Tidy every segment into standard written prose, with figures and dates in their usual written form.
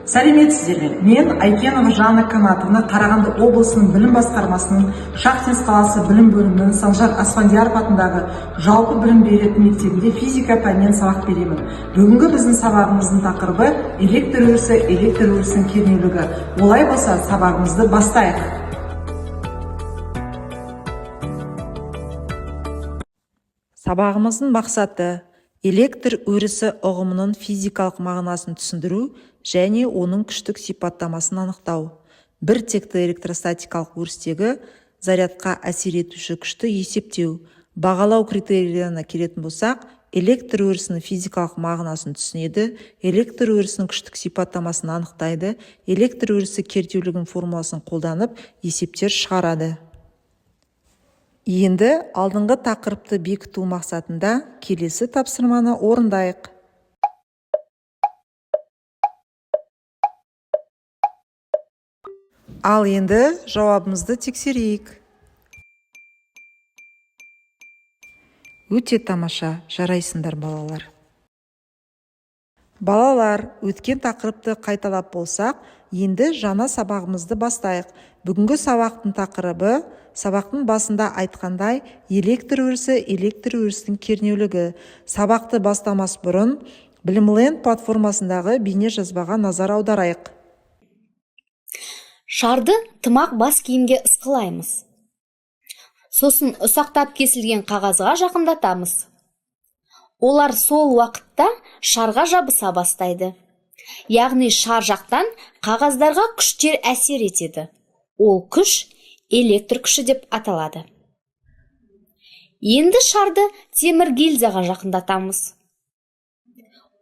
Сәлеметсіздер ме? Мен Айкенова Жанна Канатовна, Қарағанды облысының білім басқармасының Шахтинск қаласы білім бөлімінің Санжар Асфандияров атындағы жалпы білім беретін мектебінде физика пәнінен сабақ беремін. Бүгінгі біздің сабағымыздың тақырыбы электр өрісі, электр өрісінің кернеулігі. Олай болса, сабағымызды бастайық. Сабағымыздың мақсаты электр өрісі ұғымының физикалық мағынасын түсіндіру және оның күштік сипаттамасын анықтау. Бір текті электростатикалық өрістегі зарядқа әсер етуші күшті есептеу. Бағалау критерийлеріне келетін болсақ, электр өрісінің физикалық мағынасын түсінеді, электр өрісінің күштік сипаттамасын анықтайды, электр өрісі кернеулігінің формуласын қолданып есептер шығарады. Енді алдыңғы тақырыпты бекіту мақсатында келесі тапсырманы орындайық. Ал енді жауабымызды тексерейік. Өте тамаша, жарайсыңдар балалар. Балалар, өткен тақырыпты қайталап болсақ, енді жаңа сабағымызды бастайық. Бүгінгі сабақтың тақырыбы, сабақтың басында айтқандай, электр өрісі, электр өрісінің кернеулігі. Сабақты бастамас бұрын, Білімленд платформасындағы бейне жазбаға назар аударайық. Шарды тымақ бас киімге ысқылаймыз. Сосын ұсақтап кесілген қағазға жақындатамыз. Олар сол уақытта шарға жабыса бастайды. Яғни шар жақтан қағаздарға күштер әсер етеді. Ол күш электр күші деп аталады. Енді шарды темір гильзаға жақындатамыз.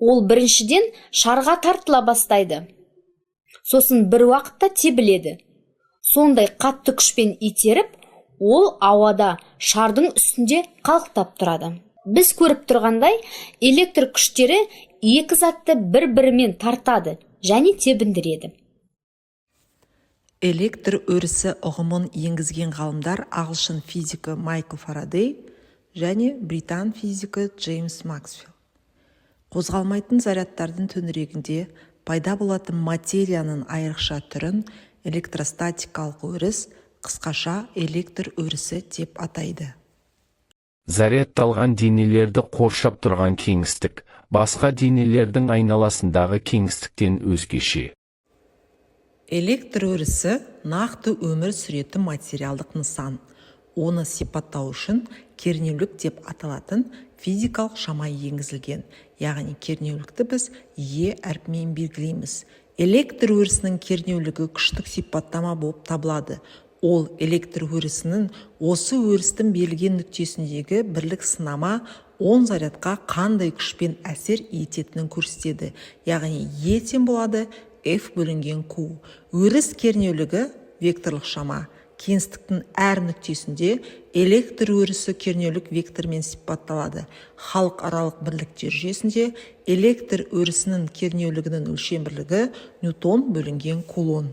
Ол біріншіден шарға тартыла бастайды. Сосын бір уақытта тебіледі. Сондай қатты күшпен итеріп, ол ауада шардың үстінде қалықтап тұрады. Біз көріп тұрғандай, электр күштері екі затты бір-бірімен тартады және тебіндіреді. Электр өрісі ұғымын енгізген ғалымдар ағылшын физигі Майкл Фарадей және британ физигі Джеймс Максвелл. Қозғалмайтын зарядтардың төңірегінде пайда болатын материяның айрықша түрін электростатикалық өріс, қысқаша электр өрісі деп атайды. Зарядталған денелерді қоршап тұрған кеңістік, басқа денелердің айналасындағы кеңістіктен өзгеше. Электр өрісі нақты өмір сүретін материалдық нысан. Оны сипаттау үшін кернеулік деп аталатын физикалық шама енгізілген. Яғни кернеулікті біз Е әрпімен белгілейміз. Электр өрісінің кернеулігі күштік сипаттама болып табылады. Ол электр өрісінің осы өрістің берілген нүктесіндегі бірлік сынама 10 зарядқа қандай күшпен әсер ететінін көрсетеді. Яғни Е тең болады F бөлінген Q. Өріс кернеулігі векторлық шама. Кеңістіктің әр нүктесінде электр өрісі кернеулік вектормен сипатталады. Халықаралық бірліктер жүйесінде электр өрісінің кернеулігінің өлшем бірлігі ньютон бөлінген кулон.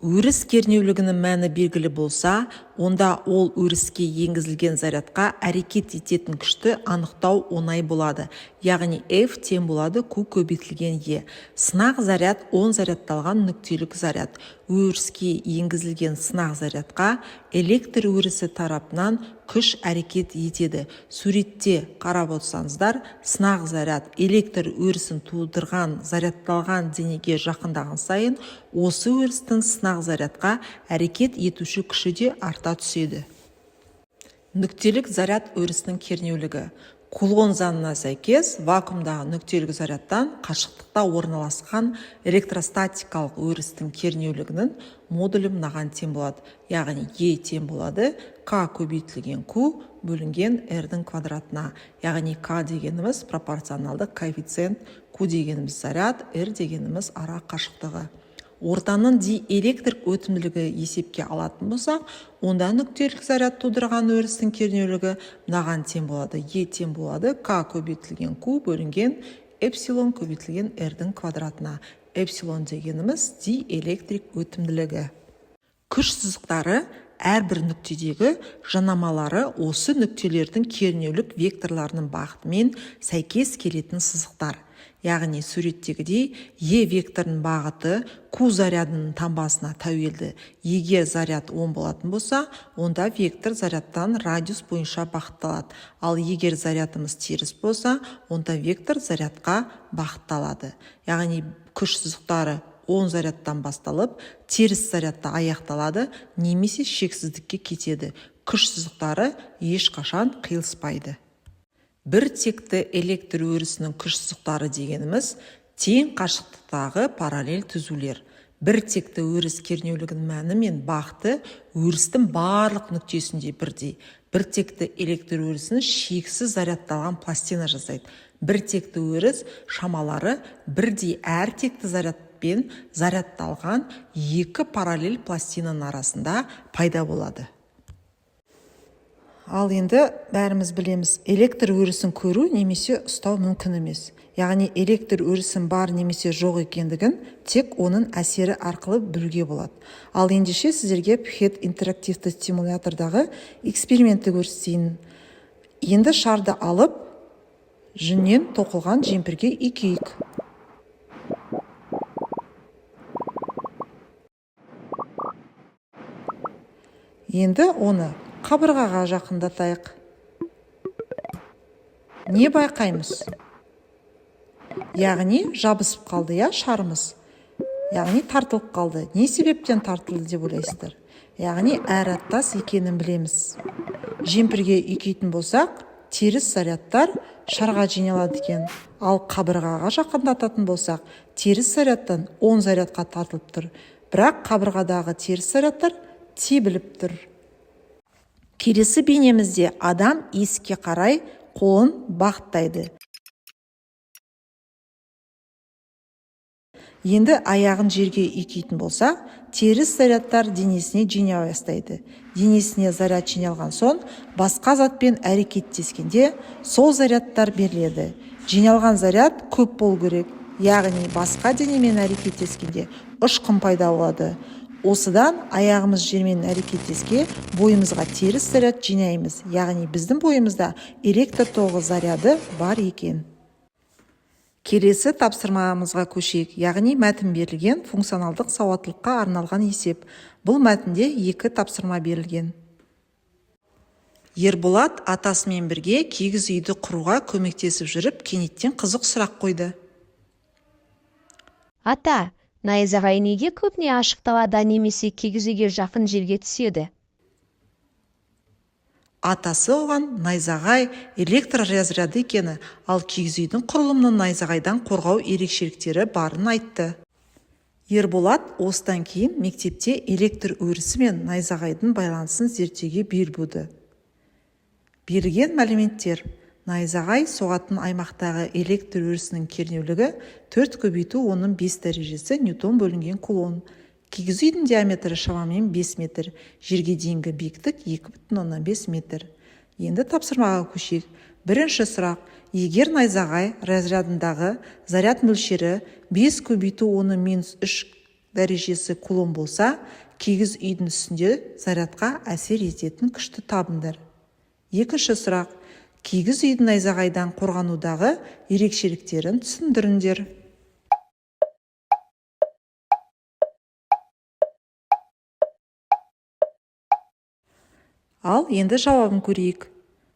Өріс кернеулігінің мәні белгілі болса, онда ол өріске енгізілген зарядқа әрекет ететін күшті анықтау оңай болады. Яғни F тең болады Q көбейтілген Е. Сынақ заряд 10 зарядталған нүктелік заряд. Өріске енгізілген сынақ зарядқа электр өрісі тарапынан күш әрекет етеді. Суретте қарап отырсаңыздар, сынақ заряд электр өрісін тудырған зарядталған денеге жақындаған сайын, осы өрістің сынақ зарядқа әрекет етуші күші де арта түседі. Нүктелік заряд өрісінің кернеулігі. Кулон заңына сәйкес, вакуумдағы нүктелік зарядтан қашықтықта орналасқан электростатикалық өрістің кернеулігінің модулі мынаған тең болады. Яғни Е тең болады К көбейтілген Q бөлінген R-дің квадратына. Яғни К дегеніміз пропорционалды коэффициент, Q дегеніміз заряд, R дегеніміз ара қашықтығы. Ортаның диэлектрик өтімділігі есепке алатын болсақ, онда нүктелік заряд тудырған өрістің кернеулігі мынаған тең болады. Е тең болады К көбейтілген Q бөлінген эпсилон көбейтілген R-дің квадратына. Эпсилон дегеніміз диэлектрик өтімділігі. Күш сызықтары әрбір нүктедегі жанамалары осы нүктелердің кернеулік векторларының бағытымен сәйкес келетін сызықтар. яғни суреттегідей Е векторының бағыты Q зарядының таңбасына тәуелді. Егер заряд 10 болатын болса, онда вектор зарядтан радиус бойынша бағытталады. Ал егер зарядымыз теріс болса, онда вектор зарядқа бағытталады. Яғни күш сызықтары 10 зарядтан басталып, теріс зарядта аяқталады, немесе шексіздікке кетеді. Күш сызықтары ешқашан қиылыспайды. Бір текті электр өрісінің күш сызықтары дегеніміз тең қашықтықтағы параллель түзулер. Бір текті өріс кернеулігінің мәні мен бағыты өрістің барлық нүктесінде бірдей. Бір текті электр өрісін шексіз зарядталған пластина жасайды. Бір текті өріс шамалары бірдей әр текті зарядпен зарядталған екі параллель пластинаның арасында пайда болады. Ал енді бәріміз білеміз, электр өрісін көру немесе ұстау мүмкін емес. Яғни электр өрісін бар немесе жоқ екендігін тек оның әсері арқылы білуге болады. Ал ендеше сіздерге PHET интерактивті стимулятордағы экспериментті көрсетейін. Енді шарды алып, жүннен тоқылған жемпірге үйкейік. Енді оны қабырғаға жақындатайық. Не байқаймыз? Яғни жабысып қалды, шарымыз. Яғни тартылып қалды. Не себептен тартылды деп ойлайсыздар? Яғни әр аттас екенін білеміз. Жемпірге үйкейтін болсақ, теріс зарядтар шарға жиналады екен. Ал қабырғаға жақындататын болсақ, теріс зарядтан 10 зарядқа тартылып тұр. Бірақ қабырғадағы теріс зарядтар тебіліп тұр. Келесі бейнемізде адам есікке қарай қолын бағыттайды. Енді аяғын жерге үйкейтін болса, теріс зарядтар денесіне жинай бастайды. Денесіне заряд жиналған соң, басқа затпен әрекеттескенде сол зарядтар беріледі. Жиналған заряд көп болу керек. Яғни басқа денемен әрекеттескенде ұшқын пайда болады. Осыдан аяғымыз жермен әрекеттеске бойымызға теріс заряд жинаймыз. Яғни біздің бойымызда электр тоғы заряды бар екен. Келесі тапсырмамызға көшейік. Яғни мәтін берілген функционалдық сауаттылыққа арналған есеп. Бұл мәтінде 2 тапсырма берілген. Ерболат атасымен бірге кигіз үйді құруға көмектесіп жүріп, кенеттен қызық сұрақ қойды. Ата, найзағай неге көбіне ашық далада немесе кигіз үйге жақын жерге түседі? Атасы оған найзағай электр разряды екені, ал кигіз үйдің құрылымының найзағайдан қорғау ерекшеліктері барын айтты. Ерболат осыдан кейін мектепте электр өрісі мен найзағайдың байланысын зерттеуге бел буды. Берілген мәліметтер: найзағай соғатын аймақтағы электр өрісінің кернеулігі 4 көбейту оның 5 дәрежесі ньютон бөлінген кулон. Кигіз үйдің диаметрі шамамен 5 метр, жерге дейінгі биіктік 2,5 метр. Енді тапсырмаға көшейік. Бірінші сұрақ: егер найзағай разрядындағы заряд мөлшері 5 көбейту оның -3 дәрежесі кулон болса, кигіз үйдің үстінде зарядқа әсер ететін күшті табыңдар. Екінші сұрақ: кигіз үйдің найзағайдан қорғанудағы ерекшеліктерін түсіндіріңдер. Ал енді жауабын көрейік.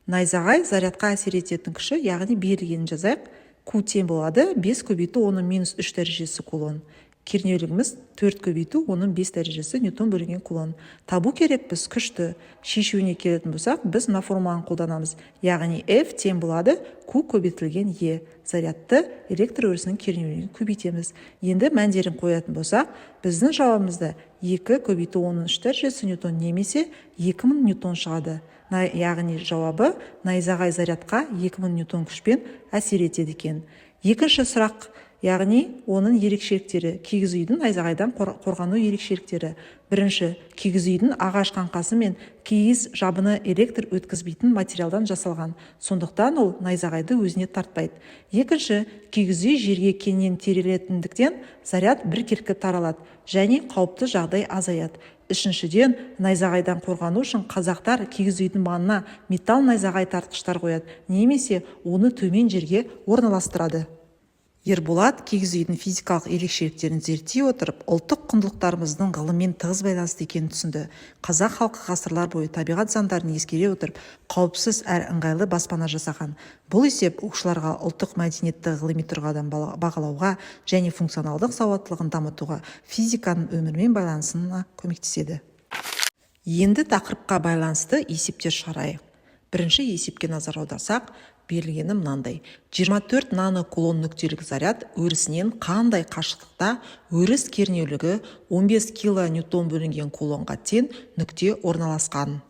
Найзағай зарядқа әсер ететін күші, яғни берілгенін жазайық. Q тең болады 5 көбейту оның -3 дәрежесі кулон. Кернеулігіміз 4 көбейту оның 5 дәрежесі ньютон бөлінген кулон. Табу керек біз күшті. Шешуіне келетін болсақ, біз мына формуланы қолданамыз. Яғни F тең болады Q көбейтілген E. Зарядты электр өрісінің кернеулігін көбейтеміз. Енді мәндерін қоятын болсақ, біздің жауабымызда 2 көбейту оның 3 дәрежесі ньютон немесе 2000 ньютон шығады. Яғни жауабы найзағай зарядқа 2000 ньютон күшпен әсер етеді екен. Екінші сұрақ: яғни оның ерекшеліктері, кигіз үйдің найзағайдан қорғану ерекшеліктері. Бірінші, кигіз үйдің ағаш қаңқасы мен киіз жабыны электр өткізбейтін материалдан жасалған, сондықтан ол найзағайды өзіне тартпайды. Екінші, кигіз үй жерге кеңінен терелетіндіктен заряд біркелкі таралады және қауіпті жағдай азаяды. Үшіншіден, найзағайдан қорғану үшін қазақтар кигіз үйдің маңына металл найзағай тартқыштар қояды, немесе оны төмен жерге орналастырады. Ерболат кигіз үйдің физикалық ерекшеліктерін зерттей отырып, ұлттық құндылықтарымыздың ғылыммен тығыз байланысты екенін түсінді. Қазақ халқы ғасырлар бойы табиғат заңдарын ескере отырып, қауіпсіз әрі ыңғайлы баспана жасаған. Бұл есеп оқушыларға ұлттық мәдениетті ғылыми тұрғыдан бағалауға және функционалдық сауаттылығын дамытуға, физиканың өмірмен байланысына көмектеседі. Енді тақырыпқа байланысты есептер шығарайық. Бірінші есепке назар аударсақ, берілгені мынандай: 24 нанокулон нүктелік заряд өрісінен қандай қашықтықта өріс кернеулігі 15 килоньютон бөлінген кулонға тең нүкте орналасқан.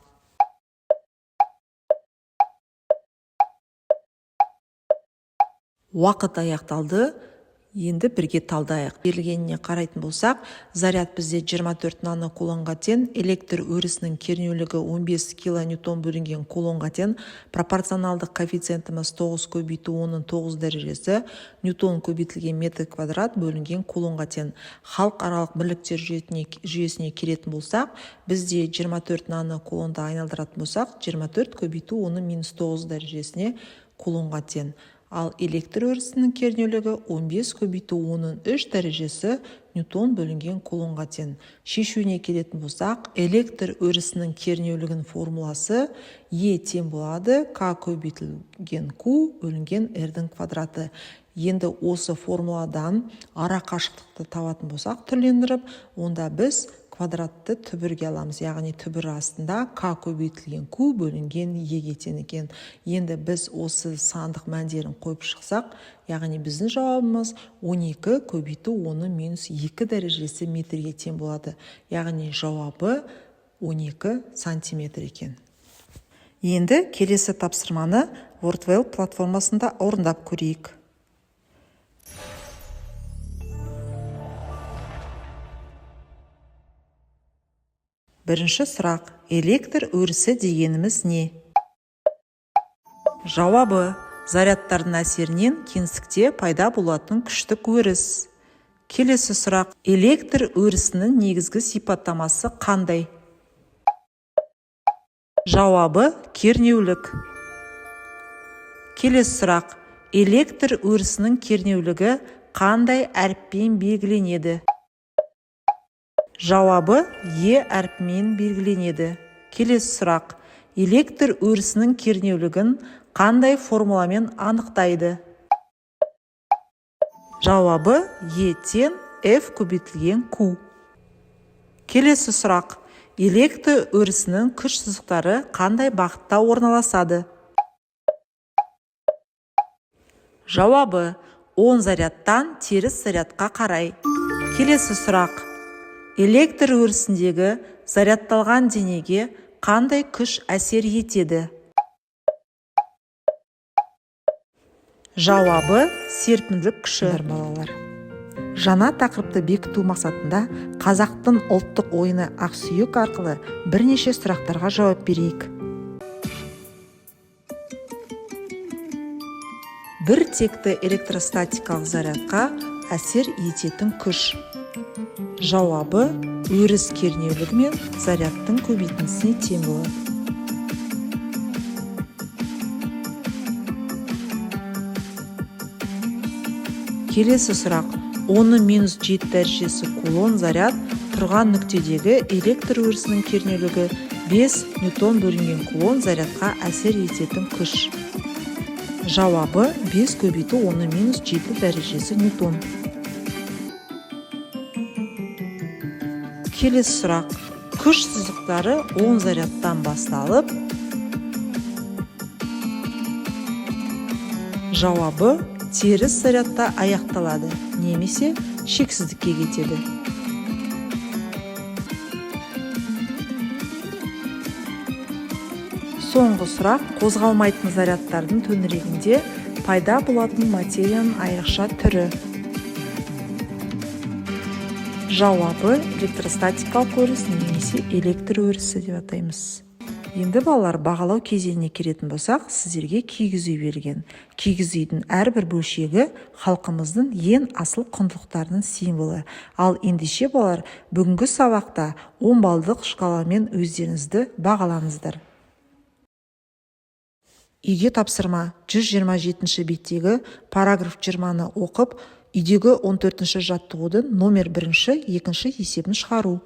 Уақыт аяқталды. Енді бірге талдайық. Берілгеніне қарайтын болсақ, заряд бізде 24 нанокулонға тең, электр өрісінің кернеулігі 15 килоньютон бөлінген кулонға тең, пропорционалдық коэффициентіміз 9 көбейту 9 дәрежесі, ньютон көбейтілген метр квадрат бөлінген кулонға тең. Халықаралық бірліктер жүйесіне келетін болсақ, бізде 24 нанокулонды айналдыратын болсақ, 24 көбейту 9 дәрежесіне кулонға тең. Ал электр өрісінің кернеулігі 15 көбейту 3 дәрежесі ньютон бөлінген кулонға тең. Шешуіне келетін болсақ, электр өрісінің кернеулігінің формуласы Е тең болады К көбейтілген Q бөлінген R-дің квадраты. Енді осы формуладан ара қашықтықты табатын болсақ түрлендіріп, онда біз квадратты түбірге аламыз, яғни түбір астында К көбейтілген Q бөлінген Е тең екен. Енді біз осы сандық мәндерін қойып шықсақ, яғни біздің жауабымыз 12 көбейту 2 дәрежесі метрге тең болады. Яғни жауабы 12 сантиметр екен. Енді келесі тапсырманы Wordwell платформасында орындап көрейік. Бірінші сұрақ: электр өрісі дегеніміз не? Жауабы: зарядтардың әсерінен кеңістікте пайда болатын күштік өріс. Келесі сұрақ: электр өрісінің негізгі сипаттамасы қандай? Жауабы: кернеулік. Келесі сұрақ: электр өрісінің кернеулігі қандай әріппен белгіленеді? Жауабы: Е әрпімен белгіленеді. Келесі сұрақ: электр өрісінің кернеулігін қандай формуламен анықтайды? Жауабы: Е тең F көбейтілген Q. Келесі сұрақ: электр өрісінің күш сызықтары қандай бағытта орналасады? Жауабы: оң зарядтан теріс зарядқа қарай. Келесі сұрақ: электр өрісіндегі зарядталған денеге қандай күш әсер етеді? Жауабы: серпімділік күші. Балалар, жаңа тақырыпты бекіту мақсатында қазақтың ұлттық ойыны ақсүйек арқылы бірнеше сұрақтарға жауап берейік. Бір текті электростатикалық зарядқа әсер ететін күш. Жауабы: өріс кернеулігі мен зарядтың көбейтіндісіне тең болады. Келесі сұрақ: 10-7 дәрежесі кулон заряд тұрған нүктедегі электр өрісінің кернеулігі 5 ньютон бөлінген кулон зарядқа әсер ететін күш. Жауабы: 5 көбейту 10-7 дәрежесі ньютон. Келесі сұрақ: күш сызықтары оң зарядтан басталып, жауабы теріс зарядта аяқталады, немесе шексіздікке кетеді. Соңғы сұрақ: қозғалмайтын зарядтардың төңірегінде пайда болатын материяның айрықша түрі. Жауабы: электростатикалық өріс немесе электр өрісі деп атаймыз. Енді балалар, бағалау кезеңіне келетін болсақ, сіздерге кигіз үй берілген. Кигіз үйдің әрбір бөлшегі халқымыздың ең асыл құндылықтарының символы. Ал ендеше балалар, бүгінгі сабақта 10 балдық шкаламен өздеріңізді бағалаңыздар. Үйге тапсырма 127 беттегі параграф 20-ны оқып, үйдегі 14 жаттығудың номер 1, 2 есебін шығару.